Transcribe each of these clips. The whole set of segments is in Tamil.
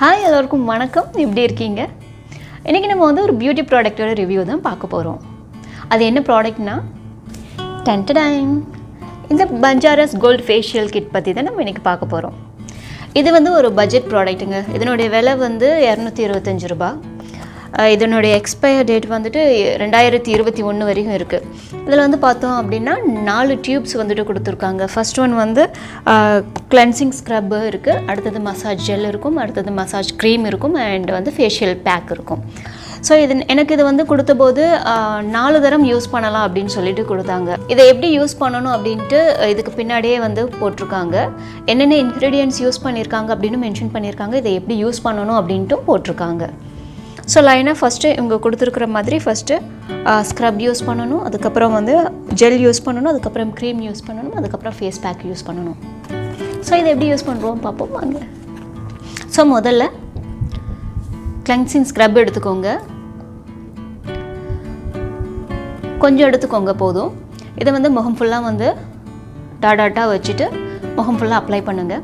ஹாய் எல்லோருக்கும் வணக்கம். எப்படி இருக்கீங்க? இன்றைக்கி நம்ம வந்து ஒரு பியூட்டி ப்ராடக்டோட ரிவ்யூ தான் பார்க்க போகிறோம். அது என்ன ப்ராடக்ட்னா டென்டடைம் இந்த பஞ்சாரஸ் கோல்ட் ஃபேஷியல் கிட் பற்றி தான் நம்ம இன்றைக்கி பார்க்க போகிறோம். இது வந்து ஒரு பட்ஜெட் ப்ராடக்ட்டுங்க. இதனுடைய விலை வந்து 225 ரூபா. இதனுடைய எக்ஸ்பயர் டேட் வந்துட்டு 2021 வரைக்கும் இருக்குது. இதில் வந்து பார்த்தோம் அப்படின்னா 4 டியூப்ஸ் வந்துட்டு கொடுத்துருக்காங்க. ஃபர்ஸ்ட் ஒன் வந்து கிளென்சிங் ஸ்க்ரப்பு இருக்குது, அடுத்தது மசாஜ் ஜெல் இருக்கும், அடுத்தது மசாஜ் க்ரீம் இருக்கும், அண்ட் வந்து ஃபேஷியல் பேக் இருக்கும். ஸோ எனக்கு இது வந்து கொடுத்தபோது 4 தரம் யூஸ் பண்ணலாம் அப்படின்னு சொல்லிட்டு கொடுத்தாங்க. இதை எப்படி யூஸ் பண்ணணும் அப்படின்ட்டு இதுக்கு பின்னாடியே வந்து போட்டிருக்காங்க. என்னென்ன இன்க்ரீடியன்ட்ஸ் யூஸ் பண்ணியிருக்காங்க அப்படின்னு மென்ஷன் பண்ணியிருக்காங்க. இதை எப்படி யூஸ் பண்ணணும் அப்படின்ட்டும் போட்டிருக்காங்க. ஸோ லைனாக ஃபஸ்ட்டு இவங்க கொடுத்துருக்குற மாதிரி ஃபஸ்ட்டு ஸ்க்ரப் யூஸ் பண்ணணும், அதுக்கப்புறம் வந்து ஜெல் யூஸ் பண்ணணும், அதுக்கப்புறம் க்ரீம் யூஸ் பண்ணணும், அதுக்கப்புறம் ஃபேஸ் பேக் யூஸ் பண்ணணும். ஸோ இதை எப்படி யூஸ் பண்ணுறோம் பார்ப்போம் வாங்க. ஸோ முதல்ல கிளென்சிங் ஸ்க்ரப் எடுத்துக்கோங்க, கொஞ்சம் எடுத்துக்கோங்க போதும். இதை வந்து முகம் ஃபுல்லாக வந்து டாட்டாக வச்சுட்டு முகம் ஃபுல்லாக அப்ளை பண்ணுங்கள்.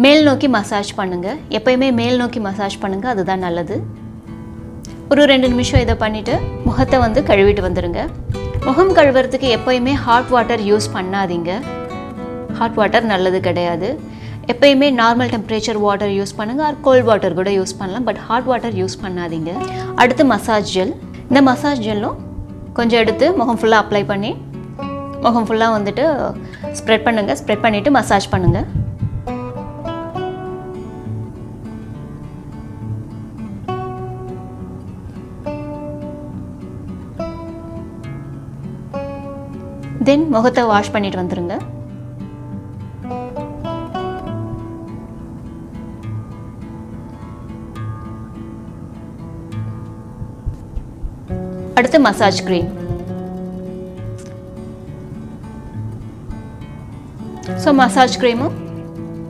மேல் நோக்கி மசாஜ் பண்ணுங்கள். எப்போயுமே மேல் நோக்கி மசாஜ் பண்ணுங்கள், அதுதான் நல்லது. ஒரு 2 நிமிஷம் இதை பண்ணிவிட்டு முகத்தை வந்து கழுவிட்டு வந்துடுங்க. முகம் கழுவுறதுக்கு எப்போயுமே ஹாட் வாட்டர் யூஸ் பண்ணாதீங்க. ஹாட் வாட்டர் நல்லது கிடையாது. எப்போயுமே நார்மல் டெம்பரேச்சர் வாட்டர் யூஸ் பண்ணுங்கள், ஆர் கோல்ட் வாட்டர் கூட யூஸ் பண்ணலாம், பட் ஹாட் வாட்டர் யூஸ் பண்ணாதீங்க. அடுத்து மசாஜ் ஜெல். இந்த மசாஜ் ஜெல்லும் கொஞ்சம் எடுத்து முகம் ஃபுல்லாக அப்ளை பண்ணி முகம் ஃபுல்லாக வந்துட்டு ஸ்ப்ரெட் பண்ணுங்கள். ஸ்ப்ரெட் பண்ணிவிட்டு மசாஜ் பண்ணுங்கள். தென் முகத்தை வாஷ் பண்ணிட்டு வந்துடுங்க. அடுத்து மசாஜ் க்ரீம். ஸோ மசாஜ் க்ரீமும்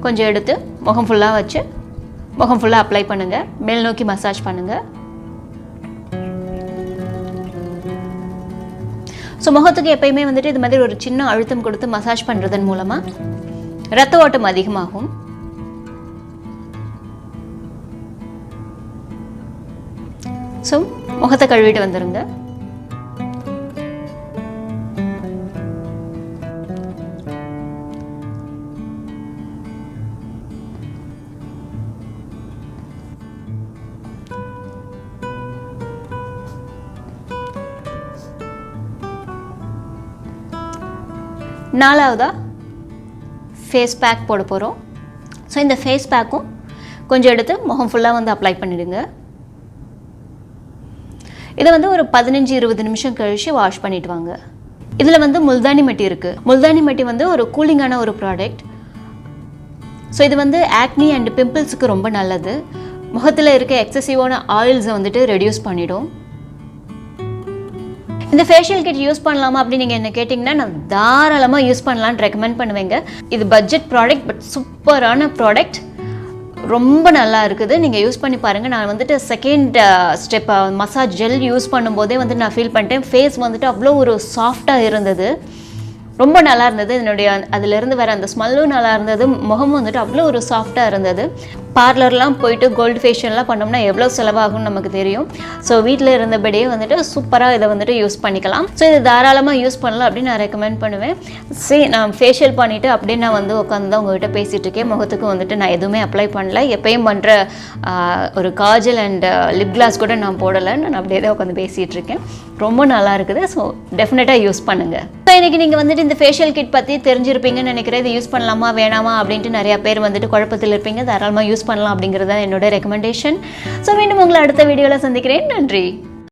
கொஞ்சம் எடுத்து முகம் ஃபுல்லாக வச்சு முகம் ஃபுல்லாக அப்ளை பண்ணுங்கள். மேல் நோக்கி மசாஜ் பண்ணுங்கள். ஸோ முகத்துக்கு எப்பயுமே வந்துட்டு இது மாதிரி ஒரு சின்ன அழுத்தம் கொடுத்து மசாஜ் பண்ணுறதன் மூலமாக ரத்த ஓட்டம் அதிகமாகும். ஸோ முகத்தை கழுவிட்டு வந்துடுங்க. நாலாவதாக ஃபேஸ் பேக் போட போகிறோம். ஸோ இந்த ஃபேஸ் பேக்கும் கொஞ்சம் எடுத்து முகம் ஃபுல்லாக வந்து அப்ளை பண்ணிவிடுங்க. இதை வந்து ஒரு 15-20 நிமிஷம் கழித்து வாஷ் பண்ணிட்டு வாங்க. இதில் வந்து முல்தானி மெட்டி இருக்குது. முல்தானி மெட்டி வந்து ஒரு கூலிங்கான ஒரு ப்ராடக்ட். ஸோ இது வந்து ஆக்னி அண்ட் பிம்பிள்ஸுக்கு ரொம்ப நல்லது. முகத்தில் இருக்க எக்ஸசிவான ஆயில்ஸை வந்துட்டு ரெடியூஸ் பண்ணிடும். இந்த ஃபேஷியல் கிட் யூஸ் பண்ணலாமா அப்படின்னு நீங்கள் என்ன கேட்டிங்கன்னா நான் தாராளமாக யூஸ் பண்ணலான்னு ரெக்கமெண்ட் பண்ணுவேங்க. இது பட்ஜெட் ப்ராடக்ட், பட் சூப்பரான ப்ராடக்ட், ரொம்ப நல்லா இருக்குது. நீங்கள் யூஸ் பண்ணி பாருங்கள். நான் வந்துட்டு second step massage gel use பண்ணும்போதே வந்து நான் ஃபீல் பண்ணிட்டேன். ஃபேஸ் வந்துட்டு அவ்வளோ ஒரு சாஃப்டாக இருந்தது, ரொம்ப நல்லா இருந்தது. என்னுடைய அதிலிருந்து வர அந்த ஸ்மெல்லும் நல்லா இருந்தது. முகமும் வந்துட்டு அவ்வளோ ஒரு சாஃப்டாக இருந்தது. பார்லர்லாம் போயிட்டு கோல்டு ஃபேஷியல்லாம் பண்ணோம்னா எவ்வளோ செலவாகும்னு நமக்கு தெரியும். ஸோ வீட்டில் இருந்தபடியே வந்துட்டு சூப்பராக இதை வந்துட்டு யூஸ் பண்ணிக்கலாம். ஸோ இது தாராளமாக யூஸ் பண்ணலாம் அப்படின்னு நான் ரெக்கமெண்ட் பண்ணுவேன். நான் ஃபேஷியல் பண்ணிவிட்டு அப்படியே நான் வந்து உட்காந்து தான் உங்கள்கிட்ட பேசிகிட்டு இருக்கேன். முகத்துக்கு வந்துட்டு நான் எதுவுமே அப்ளை பண்ணல. எப்பயும் பண்ணுற ஒரு காஜல் அண்ட் லிப் கிளாஸ் கூட நான் போடலை. நான் அப்படியே தான் உட்காந்து பேசிகிட்டு இருக்கேன். ரொம்ப நல்லா இருக்குது. ஸோ டெஃபினட்டாக யூஸ் பண்ணுங்கள். ஸோ இன்றைக்கி நீங்கள் வந்துட்டு இந்த ஃபேஷியல் கிட் பற்றி தெரிஞ்சிருப்பீங்கன்னு நினைக்கிறேன். இது யூஸ் பண்ணலாமா வேணாமா அப்படின்ட்டு நிறையா பேர் வந்துட்டு குழப்பத்தில் இருப்பீங்க. தாராளமாக யூஸ் பண்ணலாம் அப்படிங்கிறது தான் என்னோட ரெக்கமெண்டேஷன். ஸோ மீண்டும் உங்களை அடுத்த வீடியோவில் சந்திக்கிறேன். நன்றி.